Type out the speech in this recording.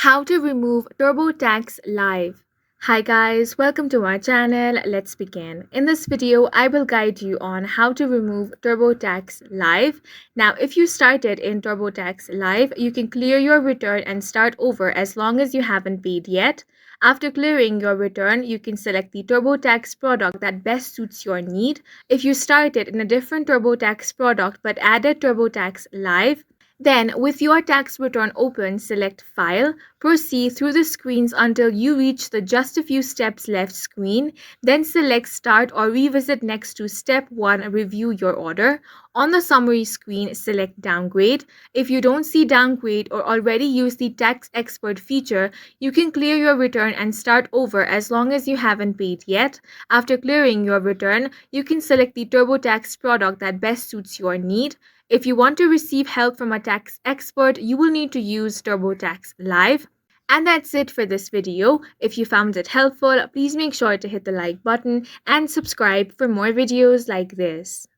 How to remove TurboTax live. Hi guys, welcome to our channel. Let's begin. In this video, I will guide you on how to remove TurboTax live. Now, if you started in TurboTax live, you can clear your return and start over as long as you haven't paid yet. After clearing your return, you can select the TurboTax product that best suits your need. If you started in a different TurboTax product but added TurboTax live, then, with your tax return open, select File, proceed through the screens until you reach the Just a Few Steps Left screen, then select Start or Revisit next to Step 1 Review Your Order. On the summary screen, select Downgrade. If you don't see Downgrade or already use the Tax Expert feature, you can clear your return and start over as long as you haven't paid yet. After clearing your return, you can select the TurboTax product that best suits your need. If you want to receive help from a tax expert, you will need to use TurboTax Live. And that's it for this video. If you found it helpful, please make sure to hit the like button and subscribe for more videos like this.